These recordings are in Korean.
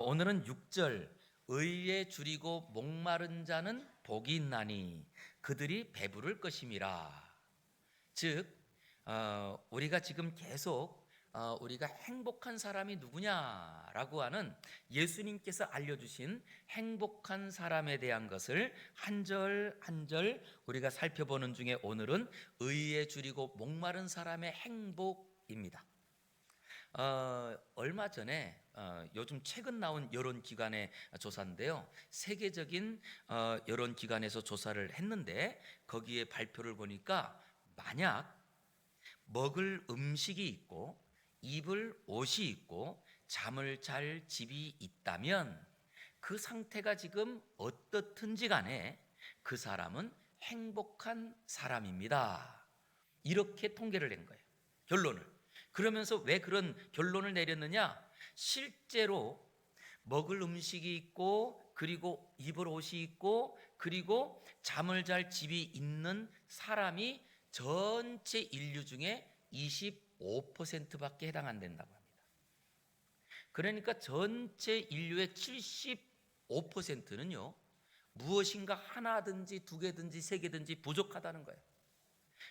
오늘은 6절, 의에 줄이고 목마른 자는 복이 있나니 그들이 배부를 것임이라. 즉 우리가 지금 계속 우리가 행복한 사람이 누구냐라고 하는 예수님께서 알려주신 행복한 사람에 대한 것을 한 절 한 절 우리가 살펴보는 중에 오늘은 의에 줄이고 목마른 사람의 행복입니다. 얼마 전에 요즘 최근 나온 여론기관의 조사인데요, 세계적인 여론기관에서 조사를 했는데 거기에 발표를 보니까 만약 먹을 음식이 있고 입을 옷이 있고 잠을 잘 집이 있다면 그 상태가 지금 어떻든지 간에 그 사람은 행복한 사람입니다. 이렇게 통계를 낸 거예요, 결론을. 그러면서 왜 그런 결론을 내렸느냐? 실제로 먹을 음식이 있고 그리고 입을 옷이 있고 그리고 잠을 잘 집이 있는 사람이 전체 인류 중에 25%밖에 해당 안 된다고 합니다. 그러니까 전체 인류의 75%는요 무엇인가 하나든지 두 개든지 세 개든지 부족하다는 거예요.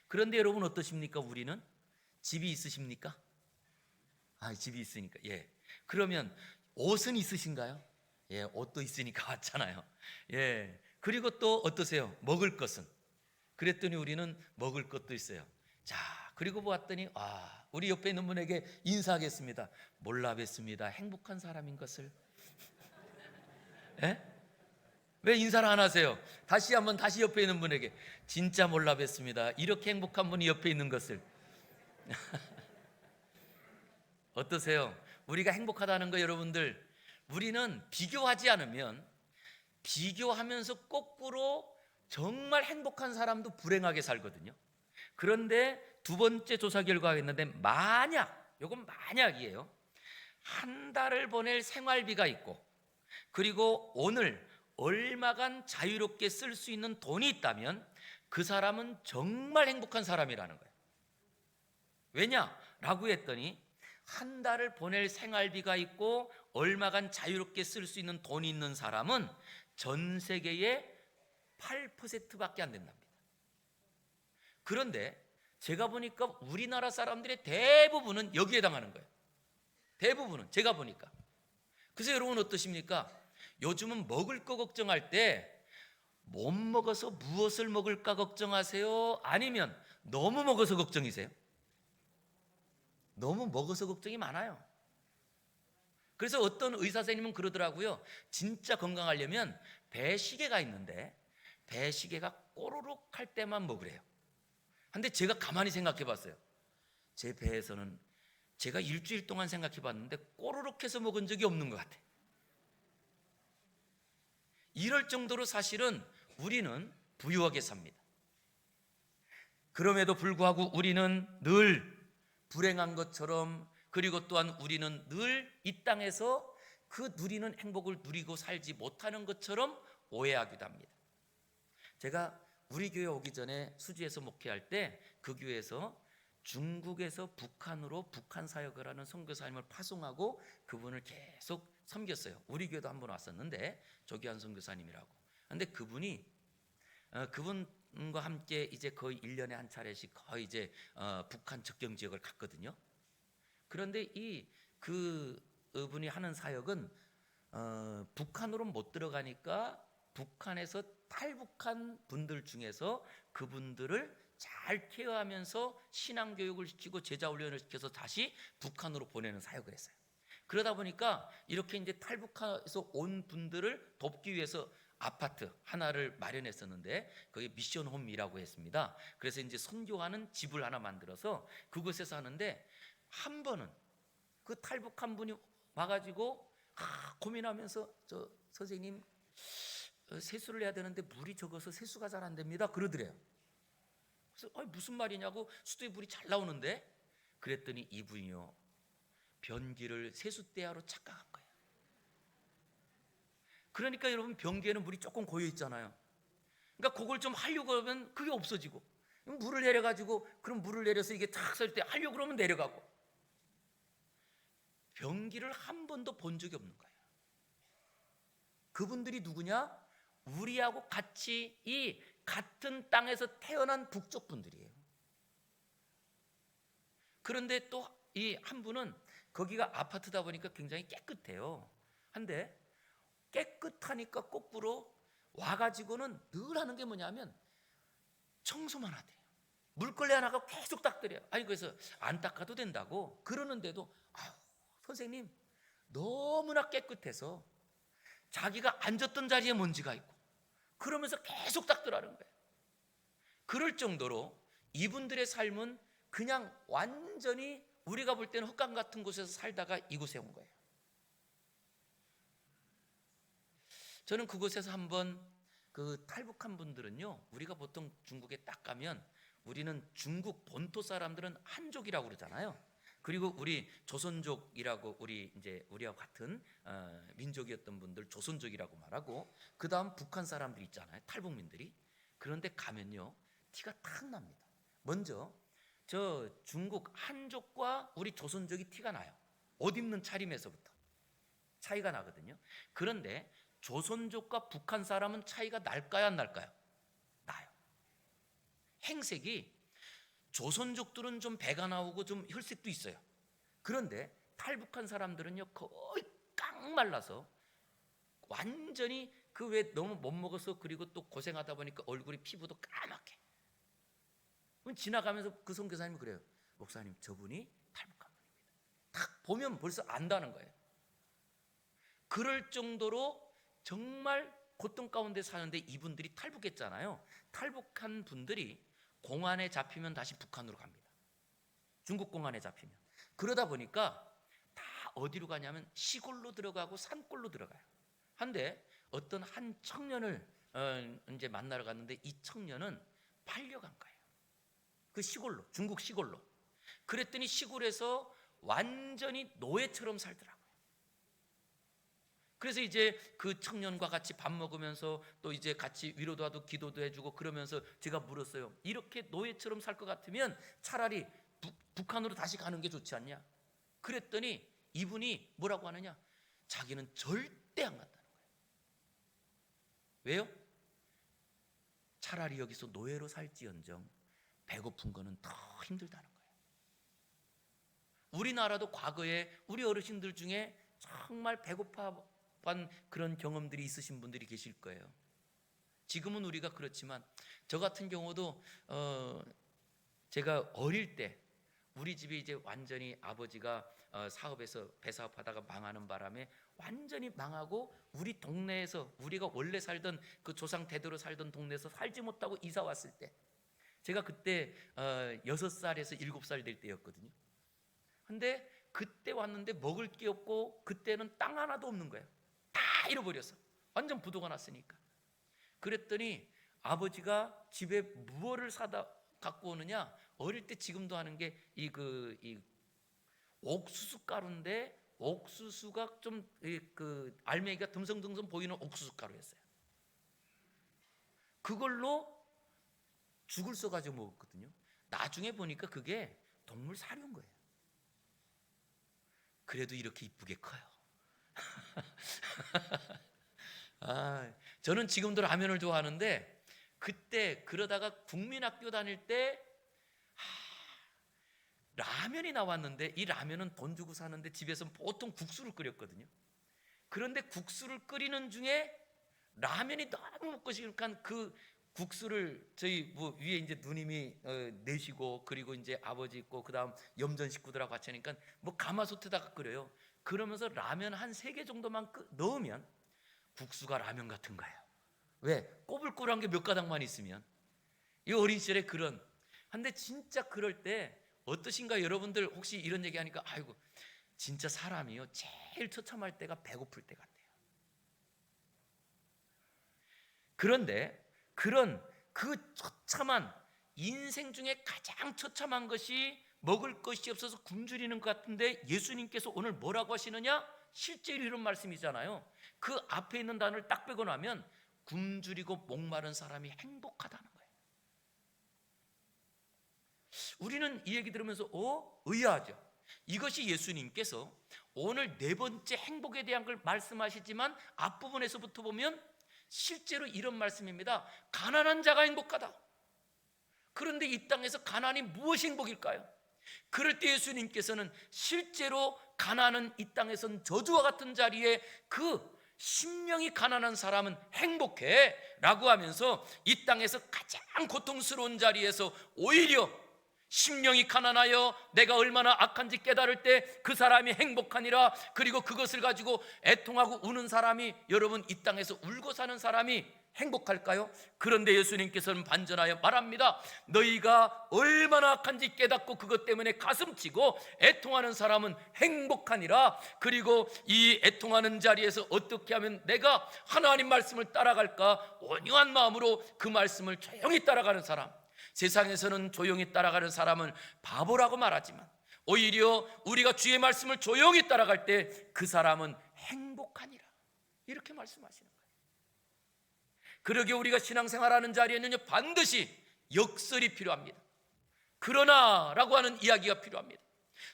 그런데 여러분 어떠십니까? 우리는 집이 있으십니까? 집이 있으니까. 예. 그러면 옷은 있으신가요? 예, 옷도 있으니까 왔잖아요. 예. 그리고 또 어떠세요? 먹을 것은? 그랬더니 우리는 먹을 것도 있어요. 자, 그리고 보았더니 우리 옆에 있는 분에게 인사하겠습니다. 몰라 뵀습니다. 행복한 사람인 것을. 예? 왜 인사를 안 하세요? 다시 옆에 있는 분에게 진짜 몰라 뵀습니다. 이렇게 행복한 분이 옆에 있는 것을. 어떠세요? 우리가 행복하다는 거, 여러분들, 우리는 비교하지 않으면, 비교하면서 거꾸로 정말 행복한 사람도 불행하게 살거든요. 그런데 두 번째 조사 결과가 있는데, 이건 만약이에요. 한 달을 보낼 생활비가 있고 그리고 오늘 얼마간 자유롭게 쓸 수 있는 돈이 있다면 그 사람은 정말 행복한 사람이라는 거예요. 왜냐라고 했더니 한 달을 보낼 생활비가 있고 얼마간 자유롭게 쓸 수 있는 돈이 있는 사람은 전 세계의 8%밖에 안 된답니다. 그런데 제가 보니까 우리나라 사람들의 대부분은 여기에 해당하는 거예요. 대부분은 제가 보니까. 그래서 여러분 어떠십니까? 요즘은 먹을 거 걱정할 때 못 먹어서 무엇을 먹을까 걱정하세요? 아니면 너무 먹어서 걱정이세요? 너무 먹어서 걱정이 많아요. 그래서 어떤 의사 선생님은 그러더라고요. 진짜 건강하려면 배시계가 있는데 배시계가 꼬르륵 할 때만 먹으래요. 근데 제가 가만히 생각해 봤어요. 제 배에서는 제가 일주일 동안 생각해 봤는데 꼬르륵 해서 먹은 적이 없는 것 같아요. 이럴 정도로 사실은 우리는 부유하게 삽니다. 그럼에도 불구하고 우리는 늘 불행한 것처럼, 그리고 또한 우리는 늘 이 땅에서 그 누리는 행복을 누리고 살지 못하는 것처럼 오해하기도 합니다. 제가 우리 교회 오기 전에 수지에서 목회할 때 그 교회에서 중국에서 북한으로 북한 사역을 하는 선교사님을 파송하고 그분을 계속 섬겼어요. 우리 교회도 한 번 왔었는데 조기환 선교사님이라고. 근데 그분이 그분과 함께 이제 거의 1년에 한 차례씩 거의 이제 북한 접경 지역을 갔거든요. 그런데 그분이 하는 사역은 북한으로 못 들어가니까 북한에서 탈북한 분들 중에서 그분들을 잘 케어하면서 신앙교육을 시키고 제자훈련을 시켜서 다시 북한으로 보내는 사역을 했어요. 그러다 보니까 이렇게 이제 탈북해서 온 분들을 돕기 위해서 아파트 하나를 마련했었는데 거기 미션홈이라고 했습니다. 그래서 이제 선교하는 집을 하나 만들어서 그곳에서 하는데 한 번은 그 탈북한 분이 와가지고 고민하면서 저 선생님 세수를 해야 되는데 물이 적어서 세수가 잘 안 됩니다 그러더래요. 그래서 무슨 말이냐고, 수도에 물이 잘 나오는데. 그랬더니 이분이요 변기를 세숫대야로 착각한 거예요. 그러니까 여러분 변기에는 물이 조금 고여 있잖아요. 그러니까 그걸 좀 하려고 하면 그게 없어지고, 물을 내려가지고 그럼 물을 내려서 이게 탁 설 때 하려고 그러면 내려가고, 변기를 한 번도 본 적이 없는 거예요. 그분들이 누구냐? 우리하고 같이 이 같은 땅에서 태어난 북쪽 분들이에요. 그런데 또 이 한 분은 거기가 아파트다 보니까 굉장히 깨끗해요. 한데 깨끗하니까 거꾸로 와가지고는 늘 하는 게 뭐냐면 청소만 하대요. 물걸레 하나가 계속 닦더래요. 아니 그래서 안 닦아도 된다고 그러는데도 선생님 너무나 깨끗해서 자기가 앉았던 자리에 먼지가 있고 그러면서 계속 닦더라는 거예요. 그럴 정도로 이분들의 삶은 그냥 완전히 우리가 볼 때는 흑강 같은 곳에서 살다가 이곳에 온 거예요. 저는 그곳에서 한번 그 탈북한 분들은요, 우리가 보통 중국에 딱 가면 우리는 중국 본토 사람들은 한족이라고 그러잖아요. 그리고 우리 조선족이라고 우리 이제 우리와 같은 민족이었던 분들 조선족이라고 말하고, 그 다음 북한 사람들 있잖아요, 탈북민들이. 그런데 가면요 티가 탁 납니다. 먼저 저 중국 한족과 우리 조선족이 티가 나요. 옷 입는 차림에서부터 차이가 나거든요. 그런데 조선족과 북한 사람은 차이가 날까요, 안 날까요? 나요. 행색이 조선족들은 좀 배가 나오고 좀 혈색도 있어요. 그런데 탈북한 사람들은요 거의 깡 말라서 완전히 그 왜 너무 못 먹어서 그리고 또 고생하다 보니까 얼굴이 피부도 까맣게. 지나가면서 그 선교사님이 그래요. 목사님 저분이 탈북한 분입니다. 딱 보면 벌써 안다는 거예요. 그럴 정도로 정말 고통 가운데 사는데 이분들이 탈북했잖아요. 탈북한 분들이 공안에 잡히면 다시 북한으로 갑니다. 중국 공안에 잡히면. 그러다 보니까 다 어디로 가냐면 시골로 들어가고 산골로 들어가요. 한데 어떤 한 청년을 이제 만나러 갔는데 이 청년은 팔려간 거예요. 그 시골로, 중국 시골로. 그랬더니 시골에서 완전히 노예처럼 살더라고요. 그래서 이제 그 청년과 같이 밥 먹으면서 또 이제 같이 위로도 하고 기도도 해주고 그러면서 제가 물었어요. 이렇게 노예처럼 살 것 같으면 차라리 북한으로 다시 가는 게 좋지 않냐? 그랬더니 이분이 뭐라고 하느냐? 자기는 절대 안 간다는 거예요. 왜요? 차라리 여기서 노예로 살지언정 배고픈 거는 더 힘들다는 거예요. 우리나라도 과거에 우리 어르신들 중에 정말 배고파한 그런 경험들이 있으신 분들이 계실 거예요. 지금은 우리가 그렇지만 저 같은 경우도 제가 어릴 때 우리 집이 이제 완전히 아버지가 사업에서 배사업하다가 망하는 바람에 완전히 망하고 우리 동네에서 우리가 원래 살던 그 조상 대대로 살던 동네에서 살지 못하고 이사 왔을 때 제가 그때 6살에서 7살 될 때였거든요. 근데 그때 왔는데 먹을 게 없고 그때는 땅 하나도 없는 거예요. 다 잃어버렸어. 완전 부도가 났으니까. 그랬더니 아버지가 집에 무엇을 사다 갖고 오느냐? 어릴 때 지금도 하는 게 이 옥수수 가루인데 옥수수가 좀 그 알맹이가 듬성듬성 보이는 옥수수 가루였어요. 그걸로 죽을 써가지고 먹었거든요. 나중에 보니까 그게 동물 사료인 거예요. 그래도 이렇게 이쁘게 커요. 저는 지금도 라면을 좋아하는데 그때 그러다가 국민학교 다닐 때 라면이 나왔는데 이 라면은 돈 주고 사는데 집에서 보통 국수를 끓였거든요. 그런데 국수를 끓이는 중에 라면이 너무 먹고 싶으니까 그 국수를 저희 뭐 위에 이제 누님이 내시고 그리고 이제 아버지 있고 그다음 염전 식구들하고 같이 하니까 뭐 가마솥에다가 끓여요. 그러면서 라면 한 3개 정도만 넣으면 국수가 라면 같은 거예요. 왜? 꼬불꼬불한 게 몇 가닥만 있으면. 이 어린 시절에 그런. 근데 진짜 그럴 때 어떠신가 여러분들 혹시 이런 얘기하니까 아이고 진짜 사람이요 제일 처참할 때가 배고플 때 같아요. 그런데 그런 그 처참한 인생 중에 가장 처참한 것이 먹을 것이 없어서 굶주리는 것 같은데 예수님께서 오늘 뭐라고 하시느냐? 실제로 이런 말씀이잖아요. 그 앞에 있는 단어를 딱 빼고 나면 굶주리고 목마른 사람이 행복하다는 거예요. 우리는 이 얘기 들으면서 의아하죠. 이것이 예수님께서 오늘 네 번째 행복에 대한 걸 말씀하시지만 앞부분에서부터 보면 실제로 이런 말씀입니다. 가난한 자가 행복하다. 그런데 이 땅에서 가난이 무엇이 행복일까요? 그럴 때 예수님께서는 실제로 가난은 이 땅에선 저주와 같은 자리에 그 심령이 가난한 사람은 행복해 라고 하면서 이 땅에서 가장 고통스러운 자리에서 오히려 심령이 가난하여 내가 얼마나 악한지 깨달을 때 그 사람이 행복하니라. 그리고 그것을 가지고 애통하고 우는 사람이, 여러분 이 땅에서 울고 사는 사람이 행복할까요? 그런데 예수님께서는 반전하여 말합니다. 너희가 얼마나 악한지 깨닫고 그것 때문에 가슴치고 애통하는 사람은 행복하니라. 그리고 이 애통하는 자리에서 어떻게 하면 내가 하나님 말씀을 따라갈까? 온유한 마음으로 그 말씀을 조용히 따라가는 사람. 세상에서는 조용히 따라가는 사람은 바보라고 말하지만 오히려 우리가 주의 말씀을 조용히 따라갈 때 그 사람은 행복하니라. 이렇게 말씀하시는 거예요. 그러기에 우리가 신앙생활하는 자리에는요, 반드시 역설이 필요합니다. 그러나 라고 하는 이야기가 필요합니다.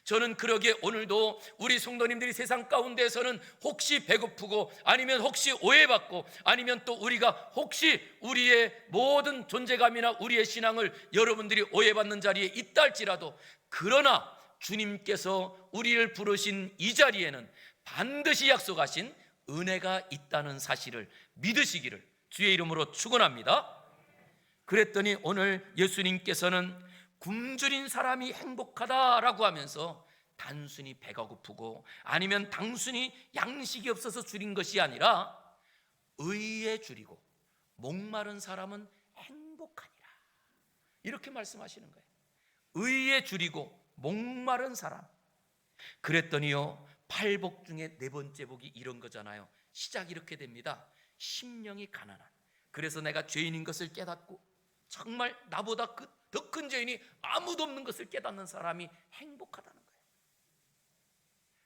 저는 그러기에 오늘도 우리 성도님들이 세상 가운데에서는 혹시 배고프고 아니면 혹시 오해받고 아니면 또 우리가 혹시 우리의 모든 존재감이나 우리의 신앙을 여러분들이 오해받는 자리에 있다 할지라도, 그러나 주님께서 우리를 부르신 이 자리에는 반드시 약속하신 은혜가 있다는 사실을 믿으시기를 주의 이름으로 축원합니다. 그랬더니 오늘 예수님께서는 굶주린 사람이 행복하다라고 하면서 단순히 배가 고프고 아니면 단순히 양식이 없어서 줄인 것이 아니라 의에 줄이고 목마른 사람은 행복하니라. 이렇게 말씀하시는 거예요. 의에 줄이고 목마른 사람. 그랬더니요, 팔복 중에 네 번째 복이 이런 거잖아요. 시작이 이렇게 됩니다. 심령이 가난한. 그래서 내가 죄인인 것을 깨닫고 정말 나보다 더 큰 죄인이 아무도 없는 것을 깨닫는 사람이 행복하다는 거예요.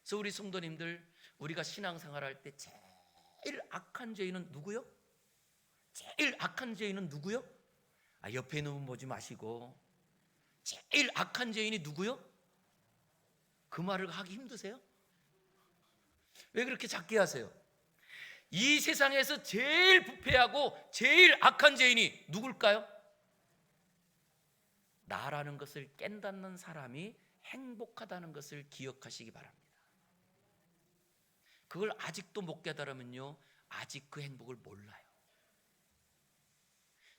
그래서 우리 성도님들, 우리가 신앙생활할 때 제일 악한 죄인은 누구요? 제일 악한 죄인은 누구요? 옆에 있는 분 보지 마시고, 제일 악한 죄인이 누구요? 그 말을 하기 힘드세요? 왜 그렇게 작게 하세요? 이 세상에서 제일 부패하고 제일 악한 죄인이 누굴까요? 나라는 것을 깨닫는 사람이 행복하다는 것을 기억하시기 바랍니다. 그걸 아직도 못 깨달으면요, 아직 그 행복을 몰라요.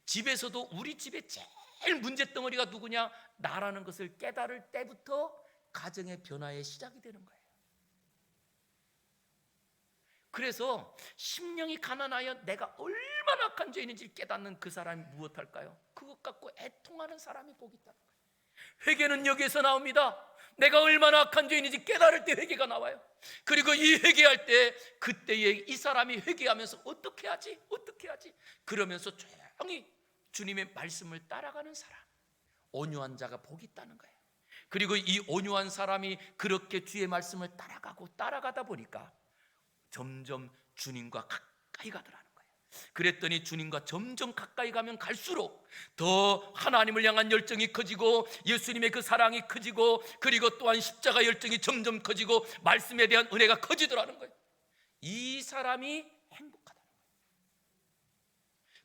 집에서도 우리 집의 제일 문제덩어리가 누구냐? 나라는 것을 깨달을 때부터 가정의 변화의 시작이 되는 거예요. 그래서 심령이 가난하여 내가 얼마나 악한 죄인인지 깨닫는 그 사람이 무엇할까요? 그것 갖고 애통하는 사람이 복이 있다는 거예요. 회개는 여기에서 나옵니다. 내가 얼마나 악한 죄인인지 깨달을 때 회개가 나와요. 그리고 이 회개할 때 그때에 이 사람이 회개하면서 어떻게 하지? 그러면서 조용히 주님의 말씀을 따라가는 사람, 온유한 자가 복이 있다는 거예요. 그리고 이 온유한 사람이 그렇게 주의 말씀을 따라가다 보니까 점점 주님과 가까이 가더라는 거예요. 그랬더니 주님과 점점 가까이 가면 갈수록 더 하나님을 향한 열정이 커지고 예수님의 그 사랑이 커지고 그리고 또한 십자가 열정이 점점 커지고 말씀에 대한 은혜가 커지더라는 거예요. 이 사람이 행복하다는 거예요.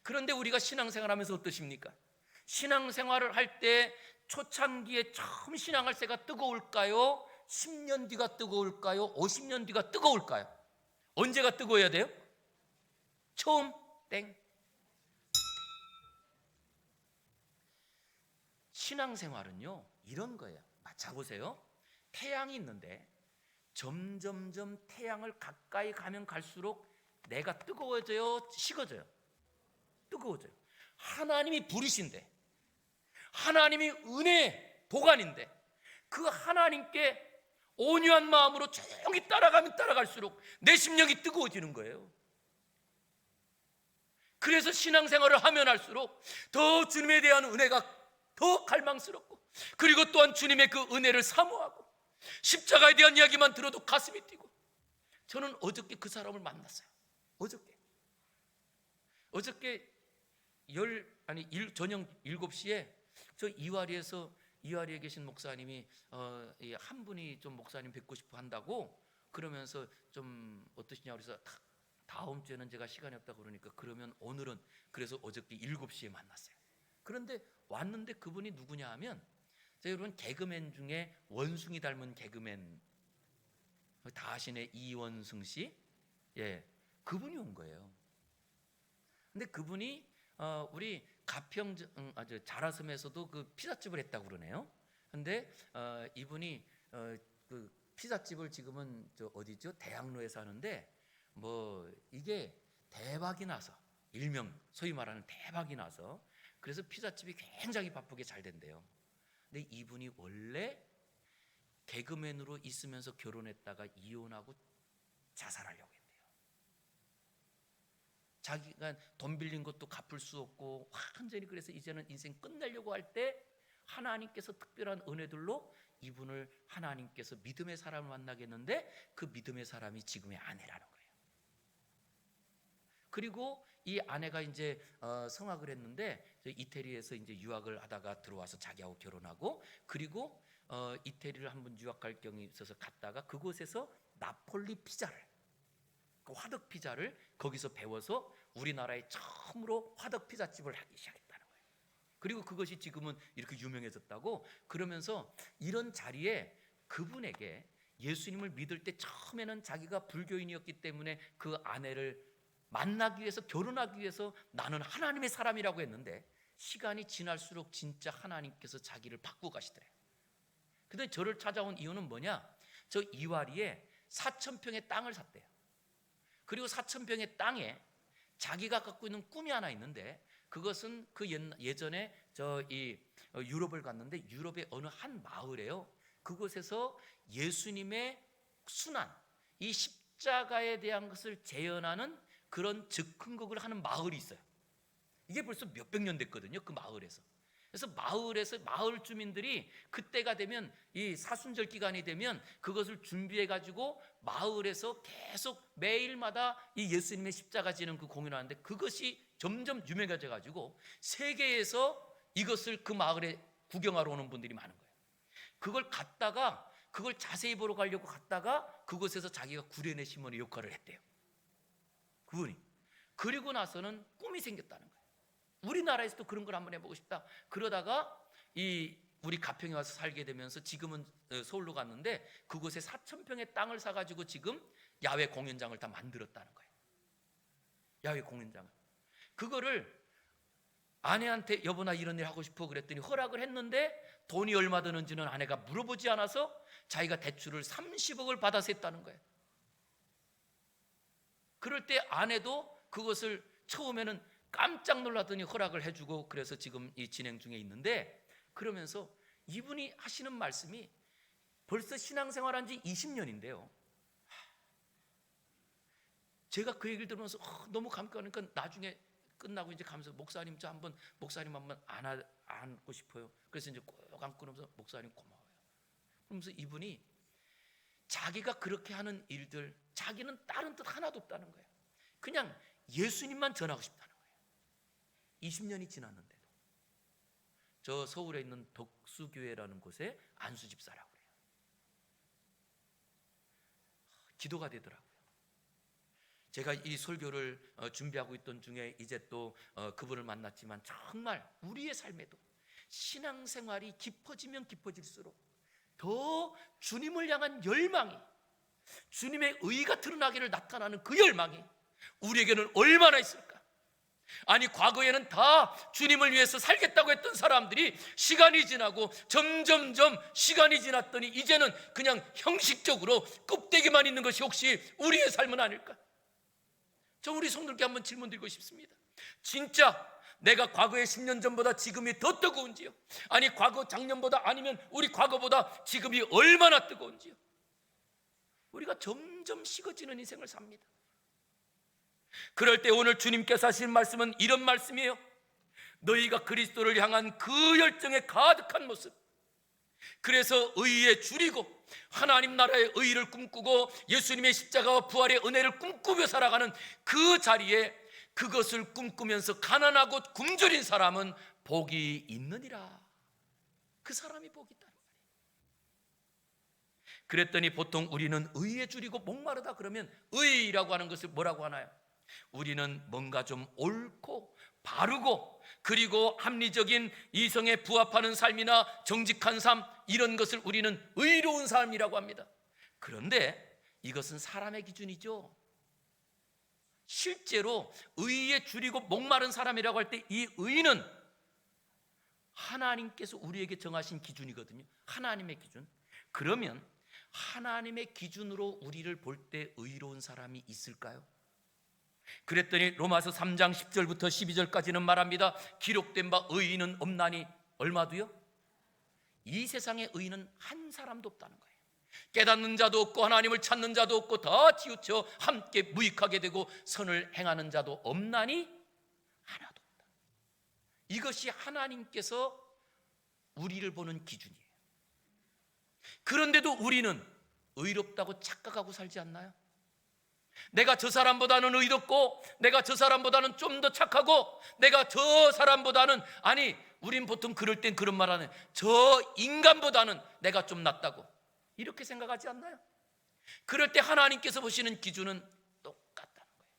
그런데 우리가 신앙생활하면서 어떠십니까? 신앙생활을 할 때 초창기에 처음 신앙할 때가 뜨거울까요? 10년 뒤가 뜨거울까요? 50년 뒤가 뜨거울까요? 언제가 뜨거워야 돼요? 처음 땡. 신앙생활은요 이런 거예요. 자 보세요. 태양이 있는데 점점점 태양을 가까이 가면 갈수록 내가 뜨거워져요? 식어져요? 뜨거워져요. 하나님이 불이신데, 하나님이 은혜 보관인데 그 하나님께 온유한 마음으로 조용히 따라가면 따라갈수록 내 심령이 뜨거워지는 거예요. 그래서 신앙생활을 하면 할수록 더 주님에 대한 은혜가 더 갈망스럽고 그리고 또한 주님의 그 은혜를 사모하고 십자가에 대한 이야기만 들어도 가슴이 뛰고. 저는 어저께 그 사람을 만났어요. 어저께 저녁 7시에 저 이화리에 계신 목사님이 한 분이 좀 목사님 뵙고 싶어 한다고 그러면서 좀 어떠시냐 그래서 다음 주에는 제가 시간이 없다 그러니까 그러면 오늘은 그래서 어저께 7시에 만났어요. 그런데 왔는데 그분이 누구냐 하면 여러분 개그맨 중에 원숭이 닮은 개그맨 다 아시네 이원승 씨, 예, 그분이 온 거예요. 근데 그분이 우리 가평 자라섬에서도 그 피자집을 했다고 그러네요. 근데 이분이 그 피자집을 지금은 어디죠? 대학로에서 하는데 뭐 이게 대박이 나서 일명 소위 말하는 대박이 나서 그래서 피자집이 굉장히 바쁘게 잘 된대요. 근데 이분이 원래 개그맨으로 있으면서 결혼했다가 이혼하고 자살하려고 했대요. 자기가 돈 빌린 것도 갚을 수 없고 완전히 그래서 이제는 인생 끝내려고 할 때 하나님께서 특별한 은혜들로 이분을 하나님께서 믿음의 사람을 만나겠는데 그 믿음의 사람이 지금의 아내라는 거예요. 그리고 이 아내가 이제 성악을 했는데 이태리에서 이제 유학을 하다가 들어와서 자기하고 결혼하고 그리고 이태리를 한번 유학할 경이 있어서 갔다가 그곳에서 나폴리 피자를 그 화덕 피자를 거기서 배워서 우리나라에 처음으로 화덕 피자집을 하기 시작했다는 거예요. 그리고 그것이 지금은 이렇게 유명해졌다고 그러면서 이런 자리에 그분에게 예수님을 믿을 때 처음에는 자기가 불교인이었기 때문에 그 아내를 만나기 위해서 결혼하기 위해서 나는 하나님의 사람이라고 했는데 시간이 지날수록 진짜 하나님께서 자기를 바꾸고 가시더래요. 근데 저를 찾아온 이유는 뭐냐? 저 이와리에 4,000평의 땅을 샀대요. 그리고 4,000평의 땅에 자기가 갖고 있는 꿈이 하나 있는데 그것은 그 예전에 유럽을 갔는데 유럽의 어느 한 마을에요. 그곳에서 예수님의 순환, 이 십자가에 대한 것을 재현하는 그런 즉흥극을 하는 마을이 있어요. 이게 벌써 몇백 년 됐거든요. 그 마을에서. 그래서 마을 주민들이 그때가 되면 이 사순절 기간이 되면 그것을 준비해 가지고 마을에서 계속 매일마다 이 예수님의 십자가 지는 그 공연을 하는데 그것이 점점 유명해져 가지고 세계에서 이것을 그 마을에 구경하러 오는 분들이 많은 거예요. 그걸 자세히 보러 가려고 갔다가 그곳에서 자기가 구레네 시몬의 역할을 했대요. 그분이. 그리고 나서는 꿈이 생겼다는 거예요. 우리나라에서도 그런 걸 한번 해보고 싶다. 그러다가 우리 가평에 와서 살게 되면서 지금은 서울로 갔는데 그곳에 4,000평의 땅을 사가지고 지금 야외 공연장을 다 만들었다는 거예요. 야외 공연장을. 그거를 아내한테 여보 나 이런 일 하고 싶어 그랬더니 허락을 했는데 돈이 얼마 드는지는 아내가 물어보지 않아서 자기가 대출을 30억을 받아서 했다는 거예요. 그럴 때 아내도 그것을 처음에는 깜짝 놀랐더니 허락을 해주고 그래서 지금 이 진행 중에 있는데 그러면서 이분이 하시는 말씀이 벌써 신앙생활한 지 20년인데요. 제가 그 얘기를 들으면서 너무 감격하니까 나중에 끝나고 이제 가면서 목사님 한번 안고 싶어요. 그래서 이제 꼭 안고 그러면서 목사님 고마워요. 그러면서 이분이 자기가 그렇게 하는 일들 자기는 다른 뜻 하나도 없다는 거예요. 그냥 예수님만 전하고 싶다는 거예요. 20년이 지났는데도. 저 서울에 있는 덕수교회라는 곳에 안수집사라고 그래요. 기도가 되더라고요. 제가 이 설교를 준비하고 있던 중에 이제 또 그분을 만났지만 정말 우리의 삶에도 신앙생활이 깊어지면 깊어질수록 더 주님을 향한 열망이 주님의 의가 드러나기를 나타나는 그 열망이 우리에게는 얼마나 있을까? 아니 과거에는 다 주님을 위해서 살겠다고 했던 사람들이 시간이 지나고 점점점 시간이 지났더니 이제는 그냥 형식적으로 껍데기만 있는 것이 혹시 우리의 삶은 아닐까? 저 우리 성도들께 한번 질문 드리고 싶습니다. 진짜 내가 과거의 10년 전보다 지금이 더 뜨거운지요? 아니 과거 작년보다 아니면 우리 과거보다 지금이 얼마나 뜨거운지요? 우리가 점점 식어지는 인생을 삽니다. 그럴 때 오늘 주님께서 하신 말씀은 이런 말씀이에요. 너희가 그리스도를 향한 그 열정에 가득한 모습, 그래서 의에 줄이고 하나님 나라의 의를 꿈꾸고 예수님의 십자가와 부활의 은혜를 꿈꾸며 살아가는 그 자리에 그것을 꿈꾸면서 가난하고 굶주린 사람은 복이 있느니라. 그 사람이 복이 있다는 말이에요. 그랬더니 보통 우리는 의에 줄이고 목마르다 그러면 의라고 하는 것을 뭐라고 하나요? 우리는 뭔가 좀 옳고 바르고 그리고 합리적인 이성에 부합하는 삶이나 정직한 삶, 이런 것을 우리는 의로운 삶이라고 합니다. 그런데 이것은 사람의 기준이죠. 실제로 의에 줄이고 목마른 사람이라고 할 때 이 의는 하나님께서 우리에게 정하신 기준이거든요. 하나님의 기준. 그러면 하나님의 기준으로 우리를 볼 때 의로운 사람이 있을까요? 그랬더니 로마서 3장 10절부터 12절까지는 말합니다. 기록된 바 의인은 없나니 얼마도요? 이 세상에 의인은 한 사람도 없다는 거예요. 깨닫는 자도 없고 하나님을 찾는 자도 없고 다 치우쳐 함께 무익하게 되고 선을 행하는 자도 없나니 하나도 없다. 이것이 하나님께서 우리를 보는 기준이에요. 그런데도 우리는 의롭다고 착각하고 살지 않나요? 내가 저 사람보다는 의롭고 내가 저 사람보다는 좀 더 착하고 내가 저 사람보다는, 아니 우린 보통 그럴 땐 그런 말 하네, 저 인간보다는 내가 좀 낫다고, 이렇게 생각하지 않나요? 그럴 때 하나님께서 보시는 기준은 똑같다는 거예요.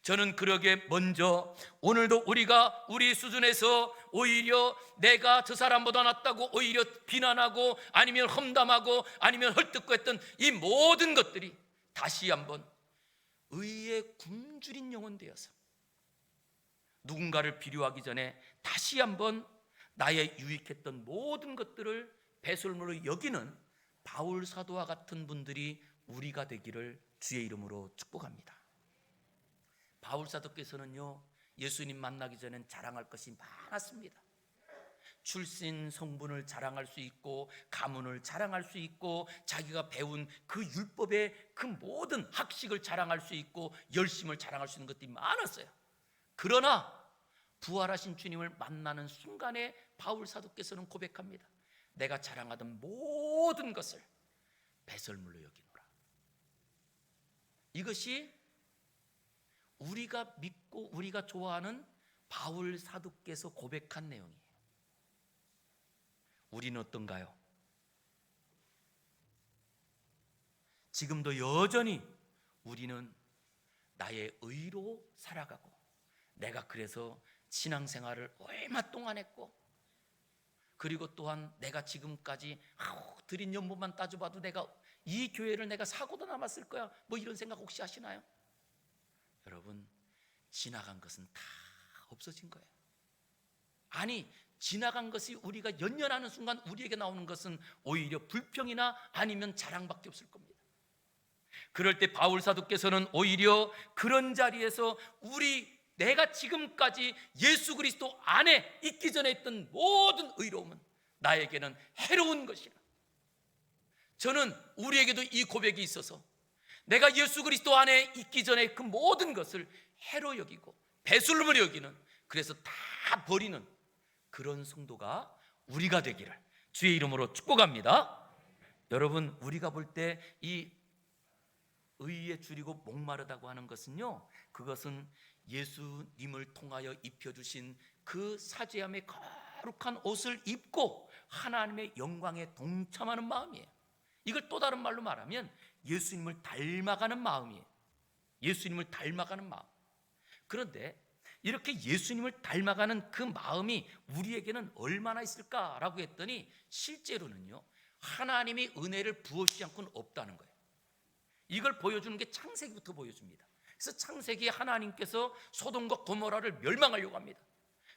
저는 그러게 먼저 오늘도 우리가 우리 수준에서 오히려 내가 저 사람보다 낫다고 오히려 비난하고 아니면 험담하고 아니면 헐뜯고 이 모든 것들이 다시 한번 의에 굶주린 영혼 되어서 누군가를 비교하기 전에 다시 한번 나의 유익했던 모든 것들을 배설물로 여기는 바울 사도와 같은 분들이 우리가 되기를 주의 이름으로 축복합니다. 바울 사도께서는요, 예수님 만나기 전엔 자랑할 것이 많았습니다. 출신 성분을 자랑할 수 있고 가문을 자랑할 수 있고 자기가 배운 그 율법의 그 모든 학식을 자랑할 수 있고 열심을 자랑할 수 있는 것들이 많았어요. 그러나 부활하신 주님을 만나는 순간에 바울 사도께서는 고백합니다. 내가 자랑하던 모든 것을 배설물로 여기노라. 이것이 우리가 믿고 우리가 좋아하는 바울 사도께서 고백한 내용이에요. 우리는 어떤가요? 지금도 여전히 우리는 나의 의로 살아가고 내가 그래서 신앙생활을 얼마 동안 했고 그리고 또한 내가 지금까지 드린 연봉만 따져봐도 내가 이 교회를 내가 사고도 남았을 거야, 뭐 이런 생각 혹시 하시나요? 여러분, 지나간 것은 다 없어진 거예요. 아니, 지나간 것이 우리가 연연하는 순간 우리에게 나오는 것은 오히려 불평이나 아니면 자랑밖에 없을 겁니다. 그럴 때 바울 사도께서는 오히려 그런 자리에서 내가 지금까지 예수 그리스도 안에 있기 전에 했던 모든 의로움은 나에게는 해로운 것이라. 저는 우리에게도 이 고백이 있어서 내가 예수 그리스도 안에 있기 전에 그 모든 것을 해로 여기고 배설물로 여기는, 그래서 다 버리는 그런 성도가 우리가 되기를 주의 이름으로 축복합니다. 여러분, 우리가 볼 때 이 의에 줄이고 목마르다고 하는 것은요, 그것은 예수님을 통하여 입혀주신 그 사죄함의 거룩한 옷을 입고 하나님의 영광에 동참하는 마음이에요. 이걸 또 다른 말로 말하면 예수님을 닮아가는 마음이에요. 예수님을 닮아가는 마음. 그런데 이렇게 예수님을 닮아가는 그 마음이 우리에게는 얼마나 있을까라고 했더니 실제로는요, 하나님이 은혜를 부어주지 않고는 없다는 거예요. 이걸 보여주는 게 창세기부터 보여줍니다. 그래서 창세기에 하나님께서 소돔과 고모라를 멸망하려고 합니다.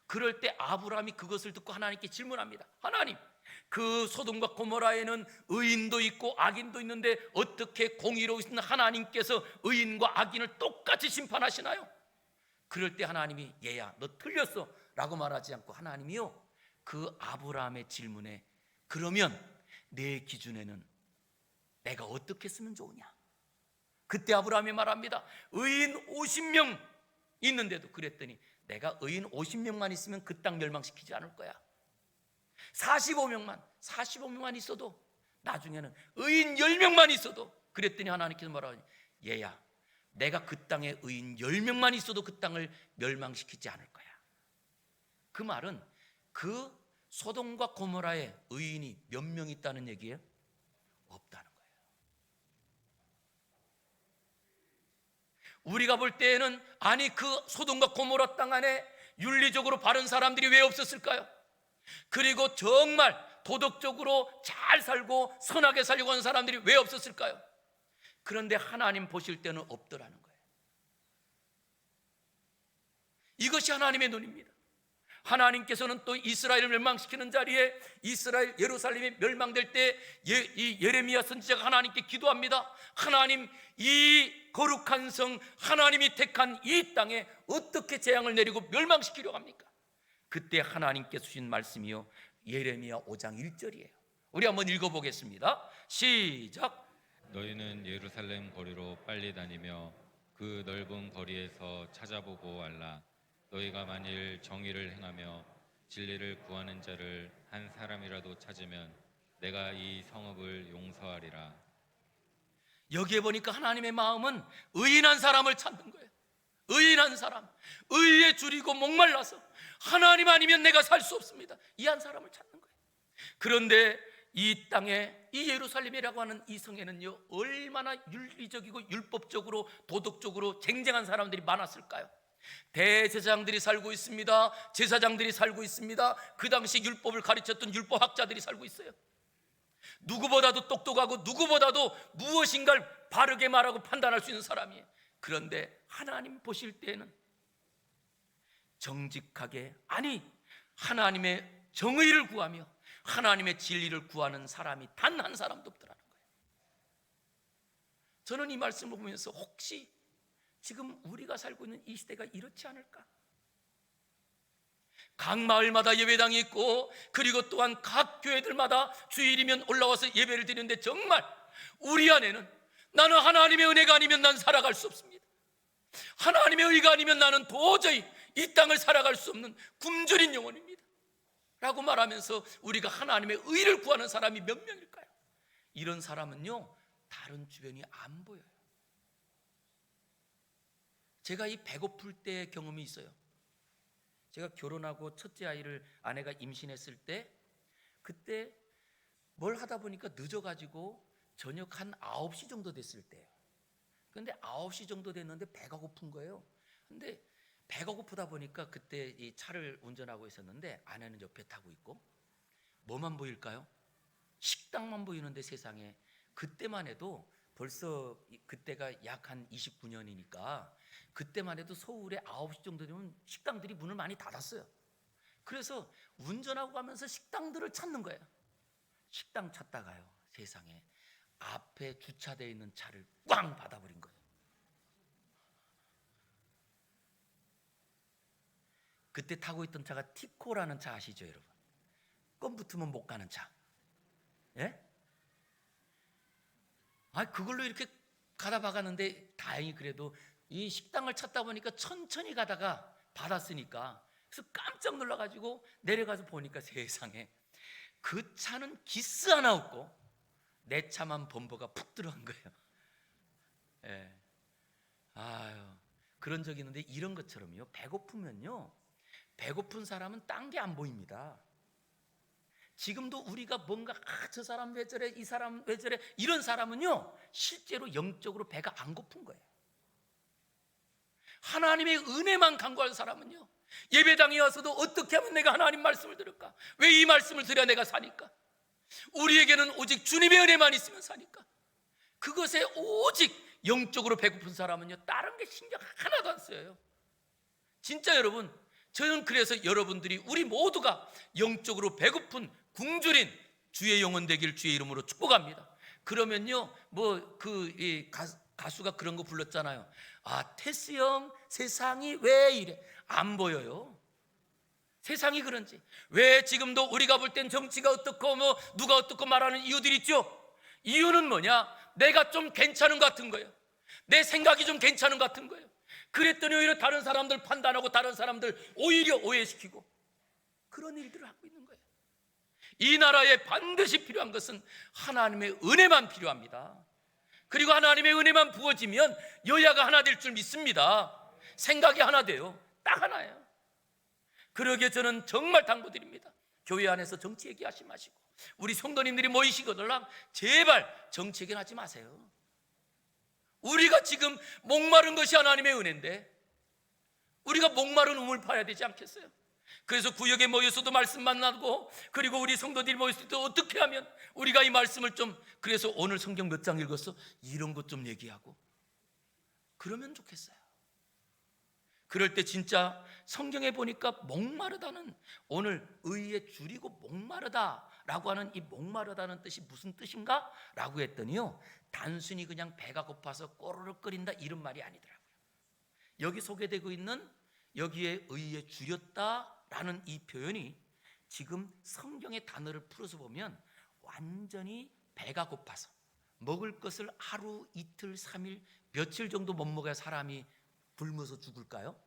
그럴 때 아브라함이 그것을 듣고 하나님께 질문합니다. 하나님, 그 소돔과 고모라에는 의인도 있고 악인도 있는데 어떻게 공의로우신 하나님께서 의인과 악인을 똑같이 심판하시나요? 그럴 때 하나님이 얘야 너 틀렸어 라고 말하지 않고 하나님이요, 그 아브라함의 질문에 그러면 내 기준에는 내가 어떻게 쓰면 좋으냐? 그때 아브라함이 말합니다. 의인 50명 있는데도, 그랬더니 내가 의인 50명만 있으면 그 땅 멸망시키지 않을 거야. 45명만 있어도, 나중에는 의인 10명만 있어도, 그랬더니 하나님께서 뭐라고 하냐? 얘야 내가 그 땅에 의인 10명만 있어도 그 땅을 멸망시키지 않을 거야. 그 말은 그 소돔과 고모라에 의인이 몇 명 있다는 얘기예요? 없다는 거예요. 우리가 볼 때에는 아니 그 소돔과 고모라 땅 안에 윤리적으로 바른 사람들이 왜 없었을까요? 그리고 정말 도덕적으로 잘 살고 선하게 살려고 하는 사람들이 왜 없었을까요? 그런데 하나님 보실 때는 없더라는 거예요. 이것이 하나님의 눈입니다. 하나님께서는 또 이스라엘을 멸망시키는 자리에 이스라엘 예루살렘이 멸망될 때 이 예레미야 선지자가 하나님께 기도합니다. 하나님, 이 거룩한 성, 하나님이 택한 이 땅에 어떻게 재앙을 내리고 멸망시키려고 합니까? 그때 하나님께서 주신 말씀이요, 예레미야 5장 1절이에요. 우리 한번 읽어보겠습니다. 시작. 너희는 예루살렘 거리로 빨리 다니며 그 넓은 거리에서 찾아보고 알라. 너희가 만일 정의를 행하며 진리를 구하는 자를 한 사람이라도 찾으면 내가 이 성읍을 용서하리라. 여기에 보니까 하나님의 마음은 의인한 사람을 찾는 거예요. 의인한 사람, 의에 줄이고 목말라서 하나님 아니면 내가 살 수 없습니다, 이 한 사람을 찾는 거예요. 그런데 이 땅에, 이 예루살렘이라고 하는 이 성에는요, 얼마나 윤리적이고 율법적으로 도덕적으로 쟁쟁한 사람들이 많았을까요? 대제사장들이 살고 있습니다. 제사장들이 살고 있습니다. 그 당시 율법을 가르쳤던 율법학자들이 살고 있어요. 누구보다도 똑똑하고 누구보다도 무엇인가를 바르게 말하고 판단할 수 있는 사람이에요. 그런데 하나님 보실 때는 정직하게, 아니 하나님의 정의를 구하며 하나님의 진리를 구하는 사람이 단 한 사람도 없더라는 거예요. 저는 이 말씀을 보면서 혹시 지금 우리가 살고 있는 이 시대가 이렇지 않을까? 각 마을마다 예배당이 있고, 그리고 또한 각 교회들마다 주일이면 올라와서 예배를 드리는데 정말 우리 안에는 나는 하나님의 은혜가 아니면 난 살아갈 수 없습니다, 하나님의 의가 아니면 나는 도저히 이 땅을 살아갈 수 없는 굶주린 영혼입니다 라고 말하면서 우리가 하나님의 의를 구하는 사람이 몇 명일까요? 이런 사람은요, 다른 주변이 안 보여요. 제가 이 배고플 때 경험이 있어요. 제가 결혼하고 첫째 아이를 아내가 임신했을 때, 그때 뭘 하다 보니까 늦어가지고 저녁 한 9시 정도 됐을 때예요. 그런데 9시 정도 됐는데 배가 고픈 거예요. 근데 배가 고프다 보니까 그때 이 차를 운전하고 있었는데 아내는 옆에 타고 있고, 뭐만 보일까요? 식당만 보이는데 세상에. 그때만 해도 벌써 그때가 약 한 29년이니까 그때만 해도 서울에 9시 정도 되면 식당들이 문을 많이 닫았어요. 그래서 운전하고 가면서 식당들을 찾는 거예요. 식당 찾다가요, 세상에 앞에 주차되어 있는 차를 꽝 받아버린 거예요. 그때 타고 있던 차가 티코라는 차 아시죠, 여러분? 껌 붙으면 못 가는 차. 예? 그걸로 이렇게 가다 박았는데 다행히 그래도 이 식당을 찾다 보니까 천천히 가다가 받았으니까, 그래서 깜짝 놀라가지고 내려가서 보니까 세상에 그 차는 기스 하나 없고 내 차만 범버가 푹 들어간 거예요. 예. 아유, 그런 적이 있는데 이런 것처럼요, 배고프면요, 배고픈 사람은 딴 게 안 보입니다. 지금도 우리가 뭔가 저 사람 왜 저래, 이 사람 왜 저래, 이런 사람은요 실제로 영적으로 배가 안 고픈 거예요. 하나님의 은혜만 간구하는 사람은요, 예배당에 와서도 어떻게 하면 내가 하나님 말씀을 들을까, 왜 이 말씀을 들어야 내가 사니까, 우리에게는 오직 주님의 은혜만 있으면 사니까, 그것에 오직 영적으로 배고픈 사람은요 다른 게 신경 하나도 안 써요. 진짜 여러분, 저는 그래서 여러분들이, 우리 모두가 영적으로 배고픈 굶주린 주의 영혼 되길 주의 이름으로 축복합니다. 그러면요, 가수가 그런 거 불렀잖아요. 테스 형, 세상이 왜 이래? 안 보여요. 세상이 그런지. 왜 지금도 우리가 볼 땐 정치가 어떻고 누가 어떻고 말하는 이유들이 있죠. 이유는 뭐냐? 내가 좀 괜찮은 것 같은 거예요. 내 생각이 좀 괜찮은 것 같은 거예요. 그랬더니 오히려 다른 사람들 판단하고 다른 사람들 오히려 오해시키고 그런 일들을 하고 있는 거예요. 이 나라에 반드시 필요한 것은 하나님의 은혜만 필요합니다. 그리고 하나님의 은혜만 부어지면 여야가 하나 될 줄 믿습니다. 생각이 하나 돼요. 딱 하나예요. 그러기에 저는 정말 당부드립니다. 교회 안에서 정치 얘기하지 마시고 우리 성도님들이 모이시거들랑 제발 정치 얘기는 하지 마세요. 우리가 지금 목마른 것이 하나님의 은혜인데 우리가 목마른 우물 파야 되지 않겠어요? 그래서 구역에 모여서도 말씀 만나고 그리고 우리 성도들이 모였을 때 어떻게 하면 우리가 이 말씀을 좀, 그래서 오늘 성경 몇 장 읽었어? 이런 것 좀 얘기하고 그러면 좋겠어요. 그럴 때 진짜 성경에 보니까 목마르다는, 오늘 의에 줄이고 목마르다라고 하는 이 목마르다는 뜻이 무슨 뜻인가? 라고 했더니요, 단순히 그냥 배가 고파서 꼬르륵 끓인다 이런 말이 아니더라고요. 여기 소개되고 있는 여기에 의에 줄였다라는 이 표현이 지금 성경의 단어를 풀어서 보면 완전히 배가 고파서 먹을 것을 하루, 이틀, 3일, 며칠 정도 못 먹어야 사람이 굶어서 죽을까요?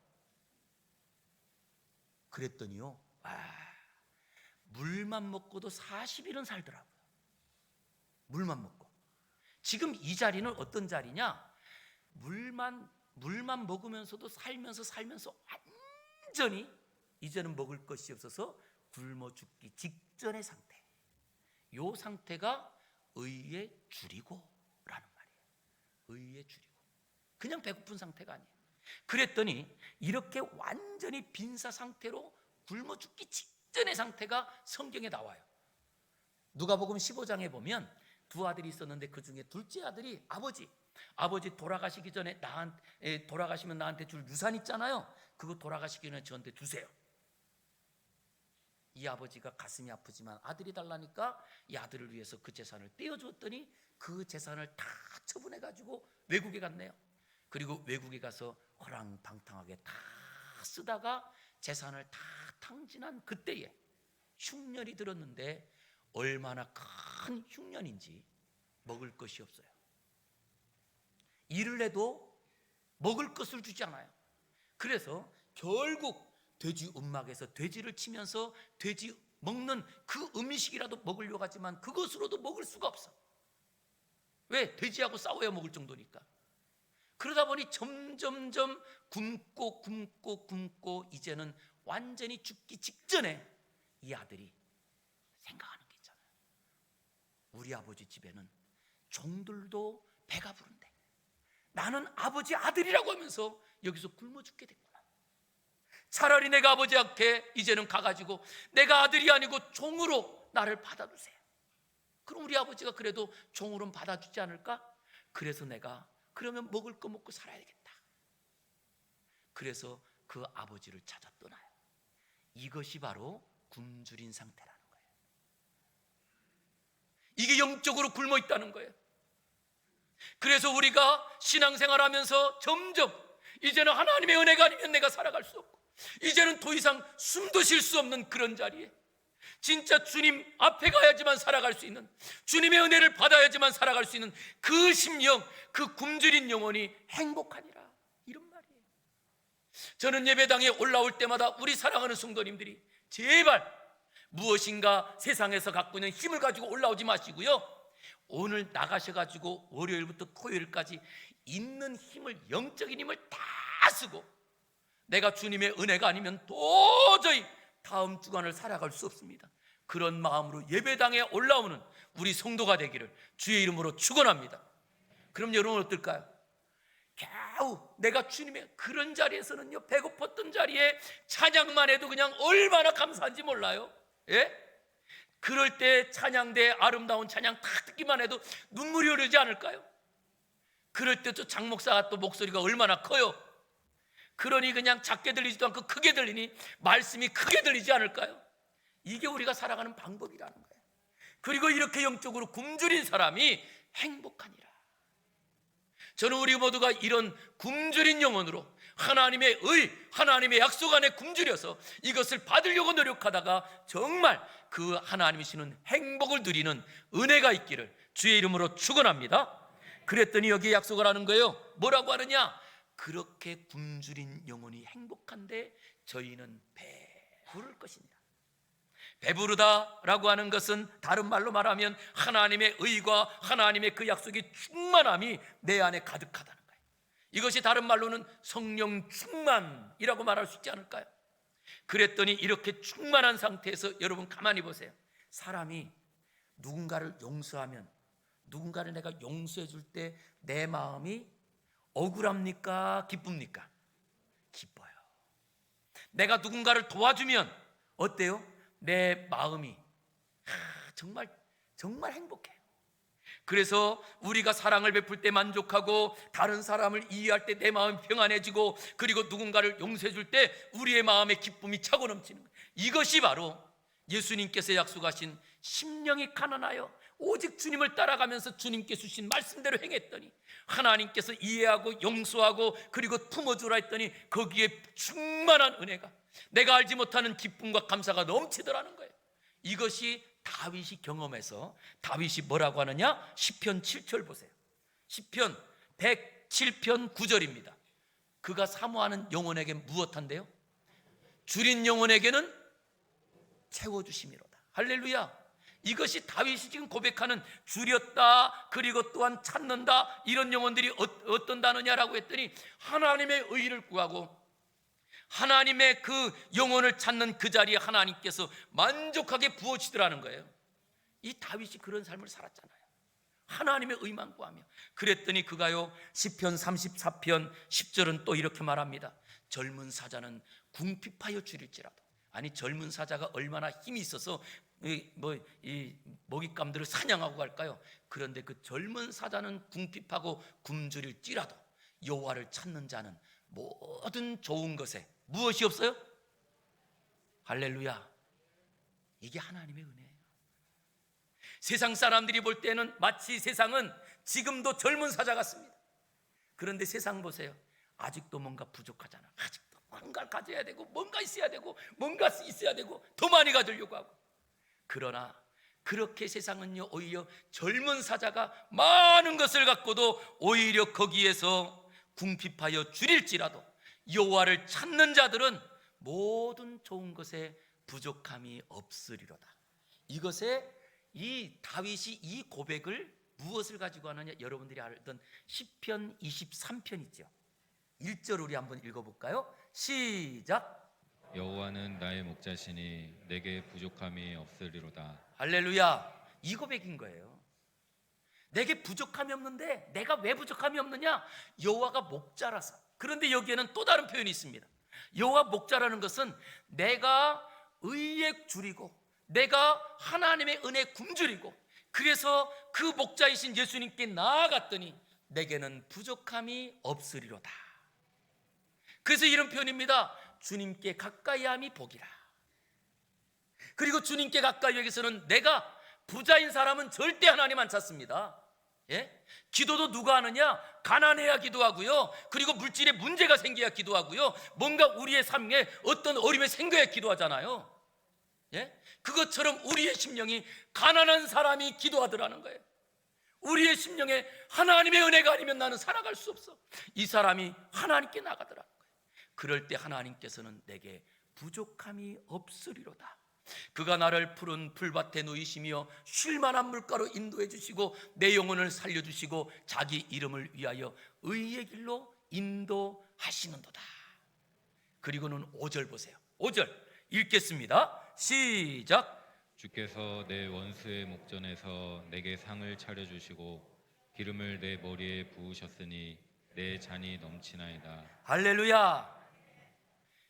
그랬더니요, 물만 먹고도 40일은 살더라고요. 물만 먹고. 지금 이 자리는 어떤 자리냐? 물만 먹으면서도 살면서 완전히 이제는 먹을 것이 없어서 굶어 죽기 직전의 상태. 요 상태가 의에 줄이고 라는 말이에요. 의에 줄이고. 그냥 배고픈 상태가 아니에요. 그랬더니 이렇게 완전히 빈사 상태로 굶어 죽기 직전의 상태가 성경에 나와요. 누가복음 15장에 보면 두 아들이 있었는데 그 중에 둘째 아들이 아버지 돌아가시기 전에 돌아가시면 나한테 줄 유산 있잖아요. 그거 돌아가시기 전에 저한테 주세요. 이 아버지가 가슴이 아프지만 아들이 달라니까 이 아들을 위해서 그 재산을 떼어주었더니 그 재산을 다 처분해가지고 외국에 갔네요. 그리고 외국에 가서 허랑방탕하게 다 쓰다가 재산을 다 탕진한 그때에 흉년이 들었는데 얼마나 큰 흉년인지 먹을 것이 없어요. 일을 해도 먹을 것을 주지 않아요. 그래서 결국 돼지 움막에서 돼지를 치면서 돼지 먹는 그 음식이라도 먹으려고 하지만 그것으로도 먹을 수가 없어. 왜? 돼지하고 싸워야 먹을 정도니까. 그러다 보니 점점점 굶고 이제는 완전히 죽기 직전에 이 아들이 생각하는 게 있잖아요. 우리 아버지 집에는 종들도 배가 부른데 나는 아버지 아들이라고 하면서 여기서 굶어 죽게 됐구나. 차라리 내가 아버지한테 이제는 가가지고 내가 아들이 아니고 종으로 나를 받아주세요. 그럼 우리 아버지가 그래도 종으로는 받아주지 않을까? 그래서 내가 그러면 먹을 거 먹고 살아야 되겠다. 그래서 그 아버지를 찾아 떠나요. 이것이 바로 굶주린 상태라는 거예요. 이게 영적으로 굶어 있다는 거예요. 그래서 우리가 신앙생활하면서 점점 이제는 하나님의 은혜가 아니면 내가 살아갈 수 없고 이제는 더 이상 숨도 쉴 수 없는 그런 자리에 진짜 주님 앞에 가야지만 살아갈 수 있는, 주님의 은혜를 받아야지만 살아갈 수 있는 그 심령, 그 굶주린 영혼이 행복하니라, 이런 말이에요. 저는 예배당에 올라올 때마다 우리 사랑하는 성도님들이 제발 무엇인가 세상에서 갖고 있는 힘을 가지고 올라오지 마시고요, 오늘 나가셔가지고 월요일부터 토요일까지 있는 힘을, 영적인 힘을 다 쓰고 내가 주님의 은혜가 아니면 도저히 다음 주간을 살아갈 수 없습니다. 그런 마음으로 예배당에 올라오는 우리 성도가 되기를 주의 이름으로 축원합니다. 그럼 여러분 어떨까요? 겨우 내가 주님의 그런 자리에서는요, 배고팠던 자리에 찬양만 해도 그냥 얼마나 감사한지 몰라요. 예? 그럴 때 찬양대 아름다운 찬양 딱 듣기만 해도 눈물이 흐르지 않을까요? 그럴 때 또 장목사가 또 목소리가 얼마나 커요. 그러니 그냥 작게 들리지도 않고 크게 들리니 말씀이 크게 들리지 않을까요? 이게 우리가 살아가는 방법이라는 거예요. 그리고 이렇게 영적으로 굶주린 사람이 행복하니라. 저는 우리 모두가 이런 굶주린 영혼으로 하나님의 하나님의 약속 안에 굶주려서 이것을 받으려고 노력하다가 정말 그 하나님이 주시는 행복을 누리는 은혜가 있기를 주의 이름으로 축원합니다. 그랬더니 여기에 약속을 하는 거예요. 뭐라고 하느냐? 그렇게 굶주린 영혼이 행복한데 저희는 배부를 것이니라. 배부르다라고 하는 것은 다른 말로 말하면 하나님의 의가, 하나님의 그 약속이 충만함이 내 안에 가득하다는 거예요. 이것이 다른 말로는 성령 충만이라고 말할 수 있지 않을까요? 그랬더니 이렇게 충만한 상태에서 여러분 가만히 보세요. 사람이 누군가를 용서하면, 누군가를 내가 용서해 줄 때 내 마음이 억울합니까? 기쁩니까? 기뻐요. 내가 누군가를 도와주면 어때요? 내 마음이 정말 행복해요. 그래서 우리가 사랑을 베풀 때 만족하고, 다른 사람을 이해할 때 내 마음이 평안해지고, 그리고 누군가를 용서해 줄 때 우리의 마음에 기쁨이 차고 넘치는 거예요. 이것이 바로 예수님께서 약속하신 심령이 가난하여 오직 주님을 따라가면서 주님께 주신 말씀대로 행했더니 하나님께서 이해하고 용서하고 그리고 품어주라 했더니 거기에 충만한 은혜가, 내가 알지 못하는 기쁨과 감사가 넘치더라는 거예요. 이것이 다윗이 경험해서 다윗이 뭐라고 하느냐? 시편 7절 보세요. 시편 107편 9절입니다. 그가 사모하는 영혼에게 무엇한대요? 줄인 영혼에게는 채워주심이로다. 할렐루야. 이것이 다윗이 지금 고백하는 줄였다, 그리고 또한 찾는다, 이런 영혼들이 어떤 단어냐라고 했더니 하나님의 의를 구하고 하나님의 그 영혼을 찾는 그 자리에 하나님께서 만족하게 부어주시더라는 거예요. 이 다윗이 그런 삶을 살았잖아요. 하나님의 의만 구하며. 그랬더니 그가요, 시편 34편 10절은 또 이렇게 말합니다. 젊은 사자는 궁핍하여 줄일지라도. 아니, 젊은 사자가 얼마나 힘이 있어서 이 먹잇감들을 사냥하고 갈까요? 그런데 그 젊은 사자는 궁핍하고 굶주릴지라도 여호와를 찾는 자는 모든 좋은 것에 무엇이 없어요? 할렐루야. 이게 하나님의 은혜예요. 세상 사람들이 볼 때는 마치 세상은 지금도 젊은 사자 같습니다. 그런데 세상 보세요. 아직도 뭔가 부족하잖아. 아직도 뭔가를 가져야 되고, 뭔가 있어야 되고, 뭔가 있어야 되고, 더 많이 가지려고 하고. 그러나 그렇게 세상은요, 오히려 젊은 사자가 많은 것을 갖고도 오히려 거기에서 궁핍하여 줄일지라도 여호와를 찾는 자들은 모든 좋은 것에 부족함이 없으리로다. 이것에 이 다윗이 이 고백을 무엇을 가지고 하느냐? 여러분들이 알던 시편 23편 있죠. 1절 우리 한번 읽어볼까요? 시작. 여호와는 나의 목자시니 내게 부족함이 없으리로다. 할렐루야. 이 고백인 거예요. 내게 부족함이 없는데 내가 왜 부족함이 없느냐? 여호와가 목자라서. 그런데 여기에는 또 다른 표현이 있습니다. 여호와 목자라는 것은 내가 의에 줄이고 내가 하나님의 은혜에 굶주리고, 그래서 그 목자이신 예수님께 나아갔더니 내게는 부족함이 없으리로다. 그래서 이런 표현입니다. 주님께 가까이함이 복이라. 그리고 주님께 가까이 여기서는 내가 부자인 사람은 절대 하나님 안 찾습니다. 예? 기도도 누가 하느냐? 가난해야 기도하고요, 그리고 물질에 문제가 생겨야 기도하고요, 뭔가 우리의 삶에 어떤 어려움이 생겨야 기도하잖아요. 예? 그것처럼 우리의 심령이 가난한 사람이 기도하더라는 거예요. 우리의 심령에 하나님의 은혜가 아니면 나는 살아갈 수 없어. 이 사람이 하나님께 나가더라는 거예요. 그럴 때 하나님께서는 내게 부족함이 없으리로다. 그가 나를 푸른 풀밭에 누이시며 쉴만한 물가로 인도해 주시고 내 영혼을 살려주시고 자기 이름을 위하여 의의 길로 인도하시는도다. 그리고는 5절 보세요. 5절 읽겠습니다. 시작. 주께서 내 원수의 목전에서 내게 상을 차려주시고 기름을 내 머리에 부으셨으니 내 잔이 넘치나이다. 할렐루야.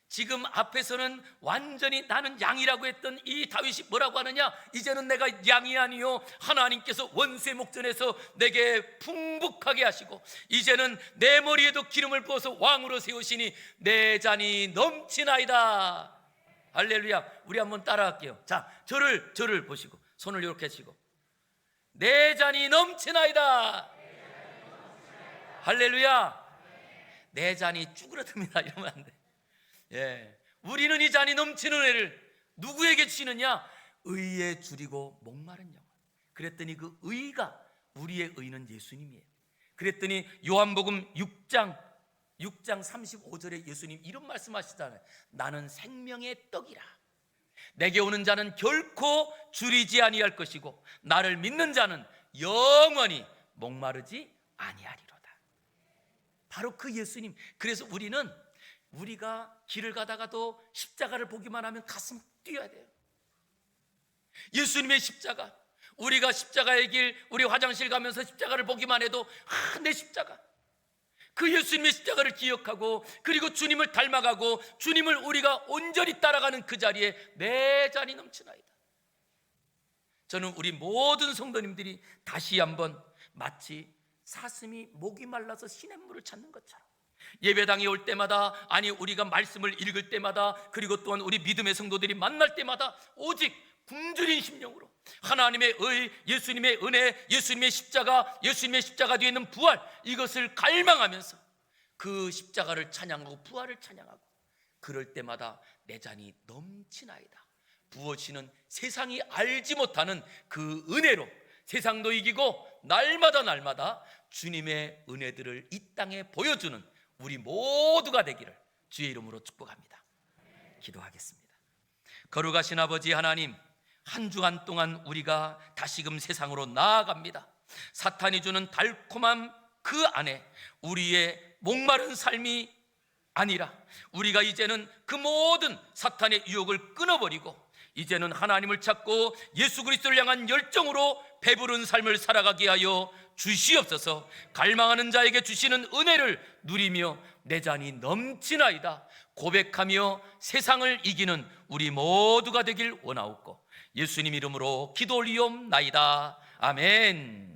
지금 앞에서는 완전히 나는 양이라고 했던 이 다윗이 뭐라고 하느냐? 이제는 내가 양이 아니요 하나님께서 원수의 목전에서 내게 풍북하게 하시고 이제는 내 머리에도 기름을 부어서 왕으로 세우시니 내 잔이 넘치나이다. 할렐루야. 우리 한번 따라할게요. 자, 저를 보시고 손을 이렇게 하시고 내 잔이 넘치나이다. 할렐루야. 내 잔이 쭈그러듭니다. 이러면 안 돼. 예, 우리는 이 잔이 넘치는 은혜를 누구에게 주시느냐? 의에 줄이고 목마른 영혼. 그랬더니 그 의가, 우리의 의는 예수님이에요. 그랬더니 요한복음 6장 35절에 예수님 이런 말씀하시잖아요. 나는 생명의 떡이라. 내게 오는 자는 결코 줄이지 아니할 것이고 나를 믿는 자는 영원히 목마르지 아니하리로다. 바로 그 예수님. 그래서 우리는 우리가 길을 가다가도 십자가를 보기만 하면 가슴 뛰어야 돼요. 예수님의 십자가, 우리가 십자가의 길, 우리 화장실 가면서 십자가를 보기만 해도 내 십자가, 그 예수님의 십자가를 기억하고 그리고 주님을 닮아가고 주님을 우리가 온전히 따라가는 그 자리에 내 잔이 넘치나이다. 저는 우리 모든 성도님들이 다시 한번 마치 사슴이 목이 말라서 시냇물을 찾는 것처럼 예배당에 올 때마다, 아니 우리가 말씀을 읽을 때마다, 그리고 또한 우리 믿음의 성도들이 만날 때마다 오직 굶주린 심령으로 하나님의 의, 예수님의 은혜, 예수님의 십자가 뒤에 있는 부활, 이것을 갈망하면서 그 십자가를 찬양하고 부활을 찬양하고 그럴 때마다 내 잔이 넘치나이다. 부어지는 세상이 알지 못하는 그 은혜로 세상도 이기고 날마다 주님의 은혜들을 이 땅에 보여주는 우리 모두가 되기를 주의 이름으로 축복합니다. 기도하겠습니다. 거룩하신 아버지 하나님, 한 주간 동안 우리가 다시금 세상으로 나아갑니다. 사탄이 주는 달콤함 그 안에 우리의 목마른 삶이 아니라 우리가 이제는 그 모든 사탄의 유혹을 끊어버리고 이제는 하나님을 찾고 예수 그리스도를 향한 열정으로 배부른 삶을 살아가게 하여 주시옵소서. 갈망하는 자에게 주시는 은혜를 누리며 내 잔이 넘치나이다 고백하며 세상을 이기는 우리 모두가 되길 원하옵고 예수님 이름으로 기도 올리옵나이다. 아멘.